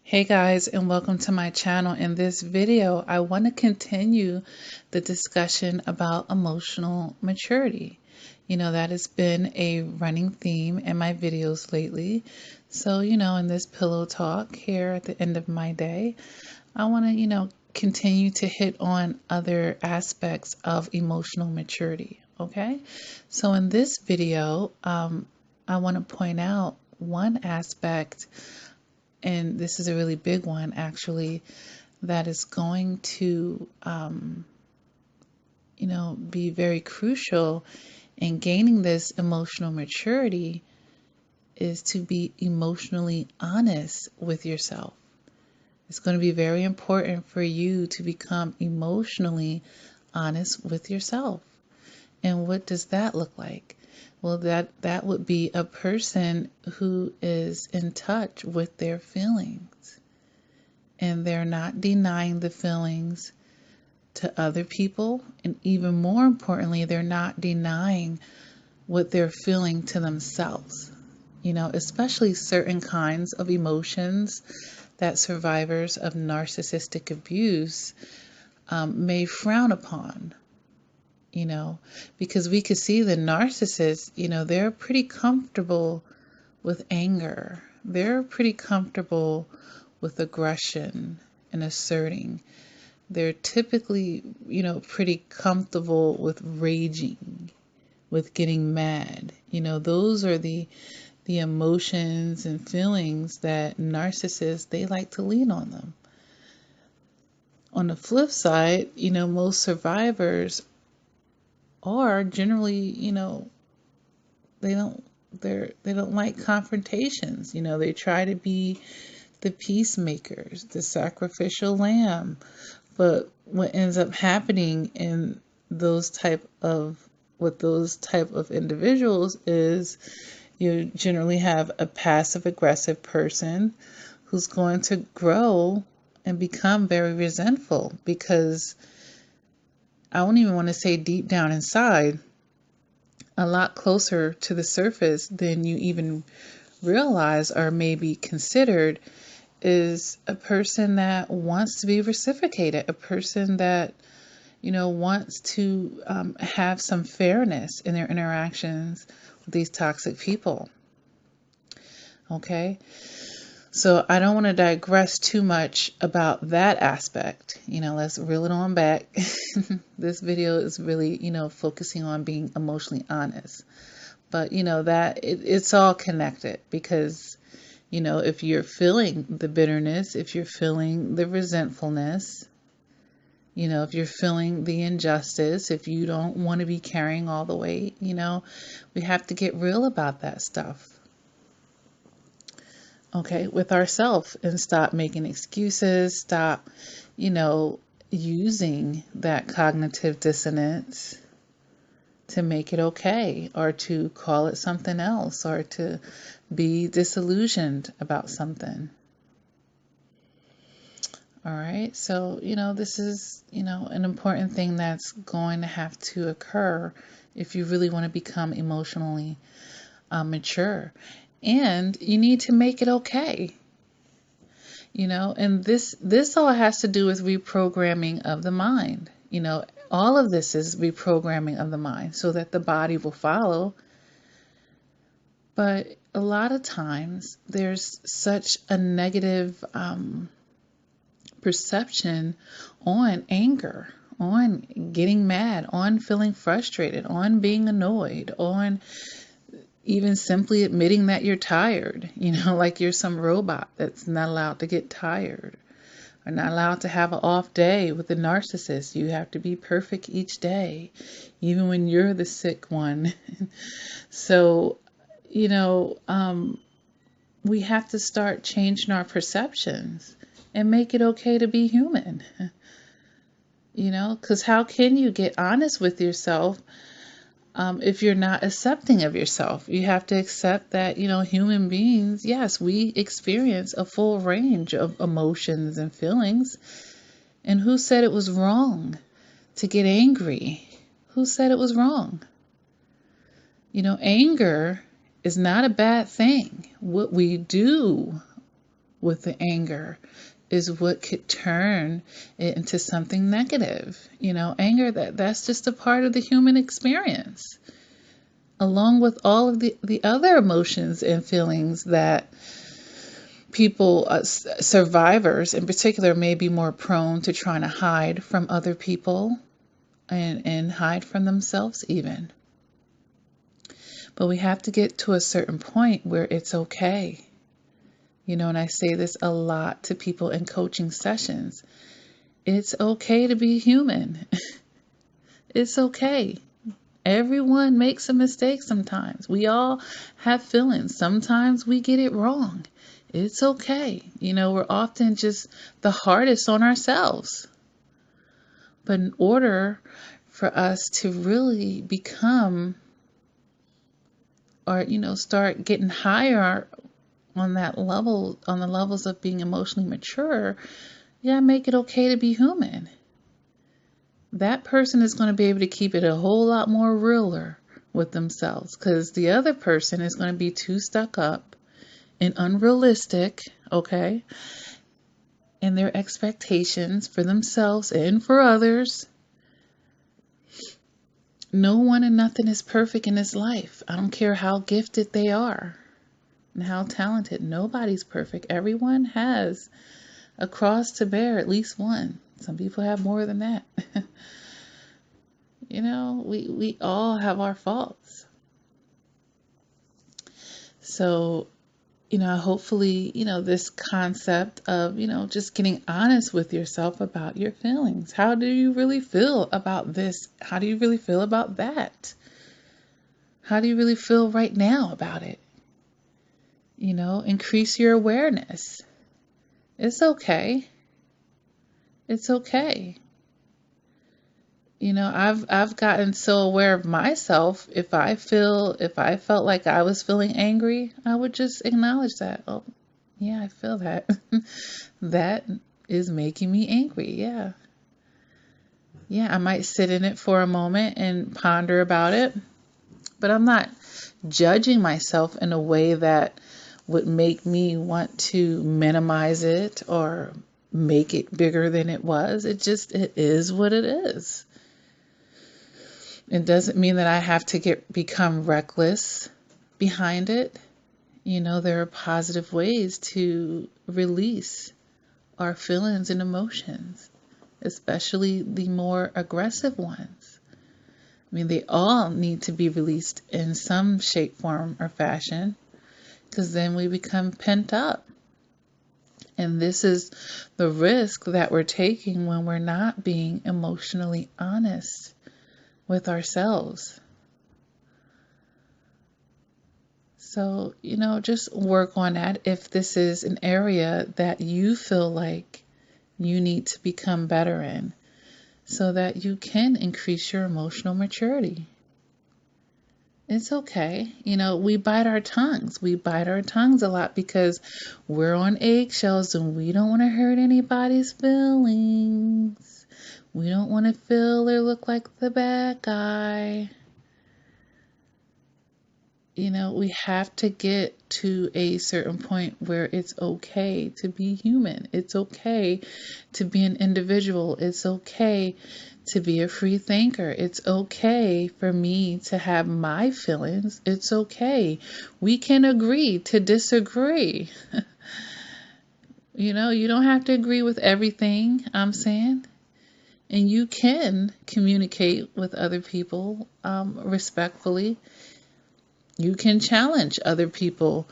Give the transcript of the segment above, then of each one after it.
Hey guys, and welcome to my channel. In this video, I want to continue the discussion about emotional maturity. That has been a running theme in my videos lately. So, in this pillow talk here at the end of my day, I want to, continue to hit on other aspects of emotional maturity. Okay. So in this video, I want to point out one aspect, and this is a really big one actually, that is going to be very crucial in gaining this emotional maturity, is to be emotionally honest with yourself. It's going to be very important for you to become emotionally honest with yourself. And what does that look like? Well, that would be a person who is in touch with their feelings, and they're not denying the feelings to other people, and even more importantly, they're not denying what they're feeling to themselves. Especially certain kinds of emotions that survivors of narcissistic abuse may frown upon. Because we could see the narcissists, they're pretty comfortable with anger. They're pretty comfortable with aggression and asserting. They're typically, pretty comfortable with raging, with getting mad. Those are the emotions and feelings that narcissists, they like to lean on them. On the flip side, most survivors are generally, they don't they don't like confrontations. They try to be the peacemakers, the sacrificial lamb. But what ends up happening in those type of with those type of individuals is you generally have a passive aggressive person who's going to grow and become very resentful, because I don't even want to say deep down inside, a lot closer to the surface than you even realize or maybe considered, is a person that wants to be reciprocated, a person that, wants to have some fairness in their interactions with these toxic people. Okay. So I don't want to digress too much about that aspect. Let's reel it on back. This video is really, focusing on being emotionally honest. But, it's all connected, because, if you're feeling the bitterness, if you're feeling the resentfulness, if you're feeling the injustice, if you don't want to be carrying all the weight, we have to get real about that stuff. Okay, with ourselves, and stop making excuses, stop, using that cognitive dissonance to make it okay, or to call it something else, or to be disillusioned about something. All right, so, this is, an important thing that's going to have to occur if you really want to become emotionally mature. And you need to make it okay. And this all has to do with reprogramming of the mind. All of this is reprogramming of the mind so that the body will follow. But a lot of times there's such a negative perception on anger, on getting mad, on feeling frustrated, on being annoyed, on even simply admitting that you're tired, like you're some robot that's not allowed to get tired, or not allowed to have an off day with the narcissist. You have to be perfect each day, even when you're the sick one. So, we have to start changing our perceptions and make it okay to be human. Because how can you get honest with yourself if you're not accepting of yourself? You have to accept that, human beings, yes, we experience a full range of emotions and feelings. And who said it was wrong to get angry? Who said it was wrong? Anger is not a bad thing. What we do with the anger is what could turn it into something negative. Anger, that's just a part of the human experience, along with all of the other emotions and feelings that people, survivors in particular, may be more prone to trying to hide from other people and hide from themselves even. But we have to get to a certain point where it's okay. And I say this a lot to people in coaching sessions. It's okay to be human. It's okay. Everyone makes a mistake sometimes. We all have feelings. Sometimes we get it wrong. It's okay. We're often just the hardest on ourselves. But in order for us to really become, or, start getting higher on that level, on the levels of being emotionally mature, you gotta make it okay to be human. That person is going to be able to keep it a whole lot more realer with themselves, because the other person is going to be too stuck up and unrealistic, okay, in their expectations for themselves and for others. No one and nothing is perfect in this life. I don't care how gifted they are and how talented. Nobody's perfect. Everyone has a cross to bear, at least one. Some people have more than that. We all have our faults. So, hopefully, this concept of, just getting honest with yourself about your feelings. How do you really feel about this? How do you really feel about that? How do you really feel right now about it? Increase your awareness. It's okay. It's okay. I've gotten so aware of myself. If I felt like I was feeling angry, I would just acknowledge that. Oh, yeah, I feel that. That is making me angry. Yeah. Yeah, I might sit in it for a moment and ponder about it, but I'm not judging myself in a way that would make me want to minimize it or make it bigger than it was. It is what it is. It doesn't mean that I have to become reckless behind it. There are positive ways to release our feelings and emotions, especially the more aggressive ones. They all need to be released in some shape, form, or fashion, because then we become pent up. And this is the risk that we're taking when we're not being emotionally honest with ourselves. So, just work on that if this is an area that you feel like you need to become better in, so that you can increase your emotional maturity. It's okay. We bite our tongues. We bite our tongues a lot because we're on eggshells and we don't want to hurt anybody's feelings. We don't want to feel or look like the bad guy. We have to get to a certain point where it's okay to be human. It's okay to be an individual. It's okay to be a free thinker. It's okay for me to have my feelings. It's okay. We can agree to disagree. You don't have to agree with everything I'm saying. And you can communicate with other people respectfully. You can challenge other people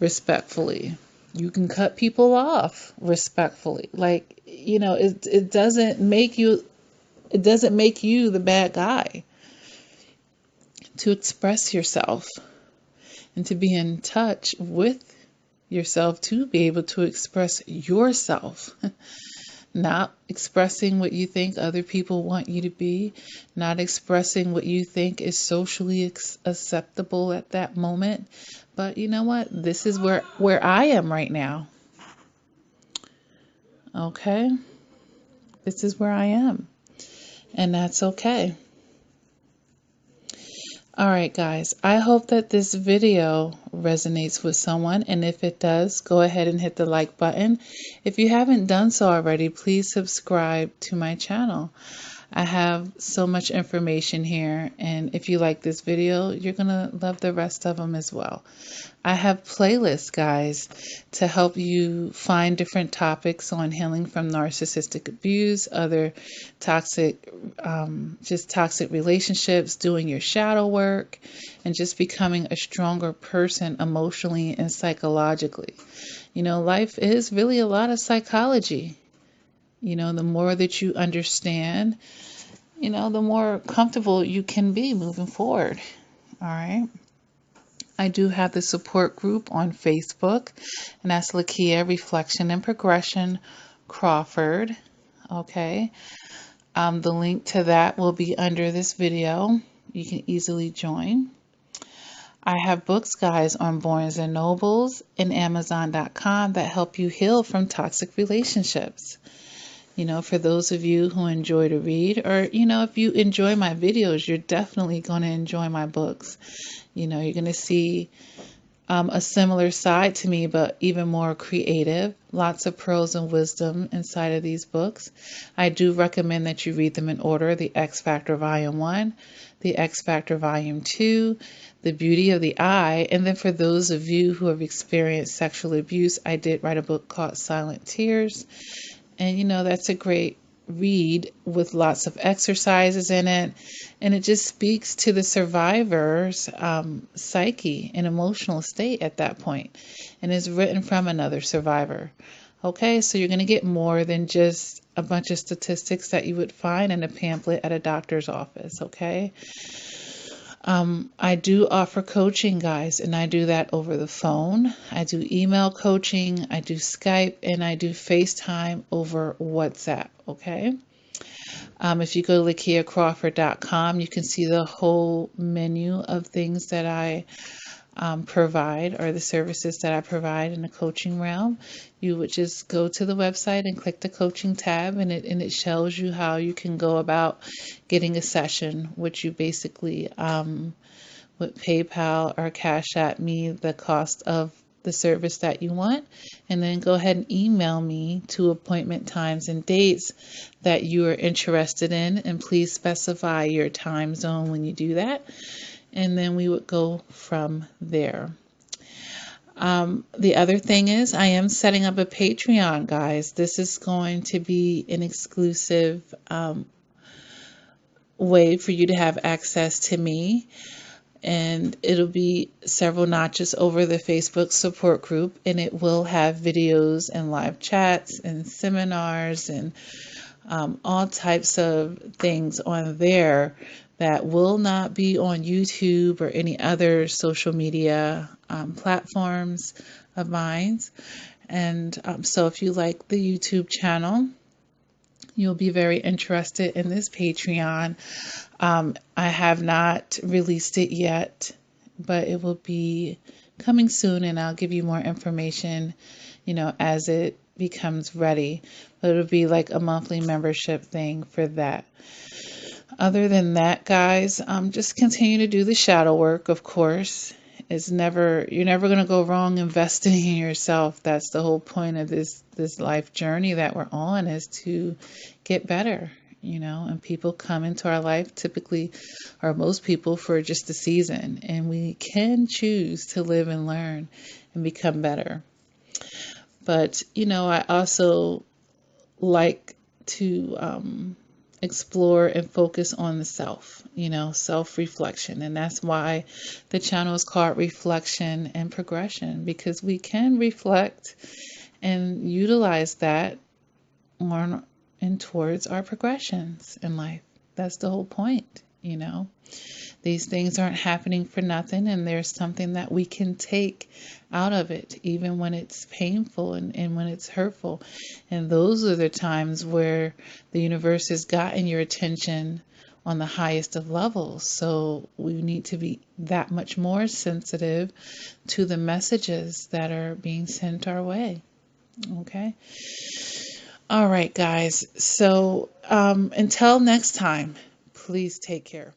respectfully. You can cut people off respectfully. It doesn't make you the bad guy to express yourself and to be in touch with yourself, to be able to express yourself. Not expressing what you think other people want you to be, not expressing what you think is socially acceptable at that moment. But you know what? This is where I am right now. Okay? This is where I am. And that's okay. All right, guys, I hope that this video resonates with someone, and if it does, go ahead and hit the like button. If you haven't done so already, please subscribe to my channel. I have so much information here, and if you like this video, you're gonna love the rest of them as well. I have playlists, guys, to help you find different topics on healing from narcissistic abuse, other toxic, just toxic relationships, doing your shadow work, and just becoming a stronger person emotionally and psychologically. You know, life is really a lot of psychology. You know, the more that you understand, you know, the more comfortable you can be moving forward. All right. I do have the support group on Facebook, and that's Lakia Reflection and Progression Crawford. Okay. The link to that will be under this video. You can easily join. I have books, guys, on Barnes and Nobles and Amazon.com that help you heal from toxic relationships. You know, for those of you who enjoy to read, or, you know, if you enjoy my videos, you're definitely going to enjoy my books. You know, you're going to see a similar side to me, but even more creative. Lots of pearls and wisdom inside of these books. I do recommend that you read them in order. The X Factor Volume 1, the X Factor Volume 2, The Beauty of the Eye. And then for those of you who have experienced sexual abuse, I did write a book called Silent Tears. And, you know, that's a great read with lots of exercises in it. And it just speaks to the survivor's psyche and emotional state at that point, and is written from another survivor. Okay, so you're going to get more than just a bunch of statistics that you would find in a pamphlet at a doctor's office. Okay. I do offer coaching, guys, and I do that over the phone. I do email coaching, I do Skype, and I do FaceTime over WhatsApp, okay? If you go to LakiaCrawford.com, you can see the whole menu of things that I provide, or the services that I provide in the coaching realm. You would just go to the website and click the coaching tab, and it shows you how you can go about getting a session, which you basically would PayPal or Cash App me the cost of the service that you want, and then go ahead and email me to appointment times and dates that you are interested in, and please specify your time zone when you do that, and then we would go from there. The other thing is, I am setting up a Patreon, guys. This is going to be an exclusive way for you to have access to me, and it'll be several notches over the Facebook support group, and it will have videos and live chats and seminars and all types of things on there that will not be on YouTube or any other social media platforms of mine. And so if you like the YouTube channel, you'll be very interested in this Patreon. I have not released it yet, but it will be coming soon, and I'll give you more information, you know, as it becomes ready. But it'll be like a monthly membership thing for that. Other than that, guys, just continue to do the shadow work, of course. You're never going to go wrong investing in yourself. That's the whole point of this life journey that we're on, is to get better, you know, and people come into our life typically, or most people, for just a season, and we can choose to live and learn and become better. But, you know, I also like to explore and focus on the self, you know, self-reflection. And that's why the channel is called Reflection and Progression, because we can reflect and utilize that on and towards our progressions in life. That's the whole point, you know. These things aren't happening for nothing, and there's something that we can take out of it, even when it's painful and when it's hurtful. And those are the times where the universe has gotten your attention on the highest of levels. So we need to be that much more sensitive to the messages that are being sent our way. Okay. All right, guys. So until next time, please take care.